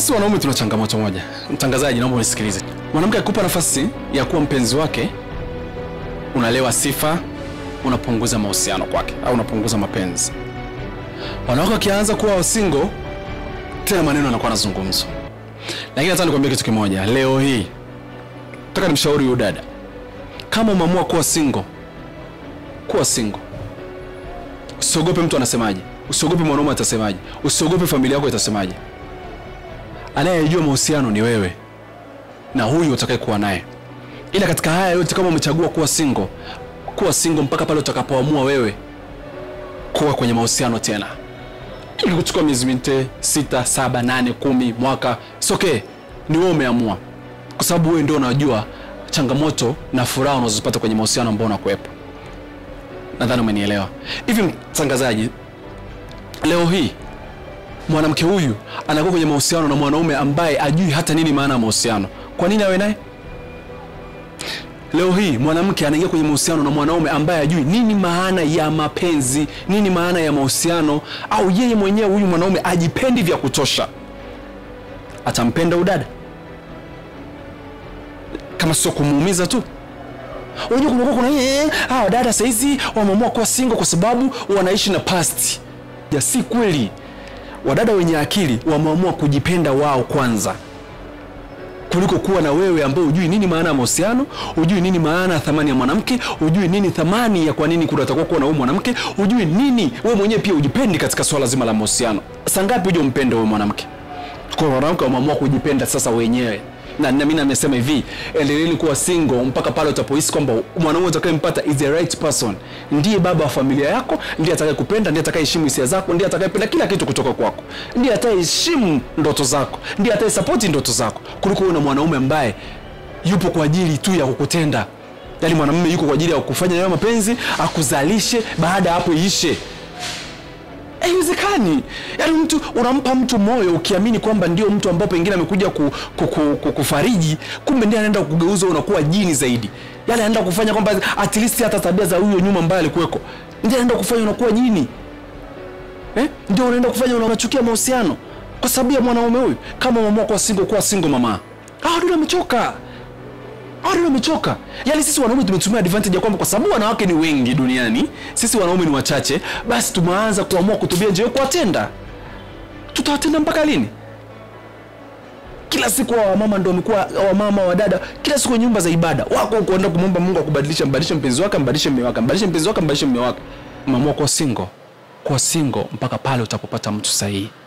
Sisi wanaume tuna changamoto moja. Mtangazaji, naomba unisikilize. Mwanamke akupa nafasi ya kuwa mpenzi wake, unalewa sifa, unapunguza mahusiano kwake au unapunguza mapenzi. Wanawake wakianza kuwa single, tena maneno yanakuwa yanazungumzwa. Lakini nataka nikwambie kitu kimoja. Leo hii nataka nimshauri huyu dada. Kama umeamua kuwa single, kuwa single. Usiogope mtu anasemaje. Usiogope mwanaume atasemaje. Usiogope familia yako itasemaje. Anayejua mahusiano ni wewe na huyu utakayekuwa naye. Ila katika haya yote, kama umechagua kuwa single mpaka pale utakapoamua wewe kuwa kwenye mahusiano tena. Ili kuchukua miezi 6, 7, 8, 10 mwaka, it's okay. Ni wewe umeamua. Kwa sababu wewe ndio unajua changamoto na furaha unazopata kwenye mahusiano ambao unakuepo. Nadhani umenielewa. Hivi mtangazaji, leo hii mwanamke huyu anakuwa kwenye mahusiano na mwanaume ambaye ajui hata nini maana ya mahusiano. Kwa nini awe naye? Leo hii mwanamke anaingia kwenye mahusiano na mwanaume ambaye ajui nini maana ya mapenzi, nini maana ya mahusiano, au yeye mwenyewe huyu mwanaume ajipendi vya kutosha. Atampenda udada? Kama sio kumuumiza tu. Unajua kuna dada saizi wameamua kuwa single kwa sababu wanaishi na past. Ya si kweli. Wadada wenye akili wameamua kujipenda wao kwanza, kuliko kuwa na wewe ambaye hujui nini maana ya mahusiano, hujui nini maana ya thamani ya mwanamke, hujui nini thamani ya kwa nini kunatakiwa kuwa na wewe mwanamke, hujui nini wewe mwenyewe pia ujipendi katika swala zima la mahusiano. Sangapi uje umpende wewe mwanamke? Kwa wanawake wameamua kujipenda sasa wenyewe. Na mimi nimesema hivi, endeleeni kuwa single mpaka pale utapohisi kwamba mwanaume utakayempata is the right person. Ndiye baba wa familia yako, ndiye atakayekupenda, ndiye atakayeheshimu hisia zako, ndiye atakayependa kila kitu kutoka kwako. Ndiye atakayeheshimu ndoto zako, ndiye atakayesupport ndoto zako. Kuliko wewe na mwanaume ambaye yupo kwa ajili tu ya kukutenda. Yaani mwanamume yuko kwa ajili ya kufanya nayo mapenzi, akuzalishe, baada hapo iishe. Haiwezekani. Yaani mtu unampa mtu moyo ukiamini kwamba ndio mtu ambaye pengine amekuja kufariji, kumbe ndiye anaenda kugeuza unakuwa jini zaidi. Yale anaenda kufanya kwamba at least hata tabia za huyo nyuma ambaye alikuweko, ndiye anaenda kufanya unakuwa jini. Ndio unaenda kufanya unachukia mahusiano kwa sababu ya mwanaume huyu. Kama umeamua kuwa single mama, ndio amechoka. Ndio amechoka. Yaani sisi wanaume tumetumia advantage ya kwamba kwa sababu wanawake ni wengi duniani, sisi wanaume ni wachache, basi tumeanza kuamua kutubia njia kuwatenda. Tutawatenda mpaka lini? Kila siku wa mama ndio wamekuwa wa mama wa dada, kila siku nyumba za ibada. Wako kuenda kumomba Mungu akubadilisha, mbadilishe mpenzi wake, mbadilishe mume wake, mbadilishe mpenzi wake, mbadilishe mume wake. Umeamua kuwa single mpaka pale utapopata mtu sahihi.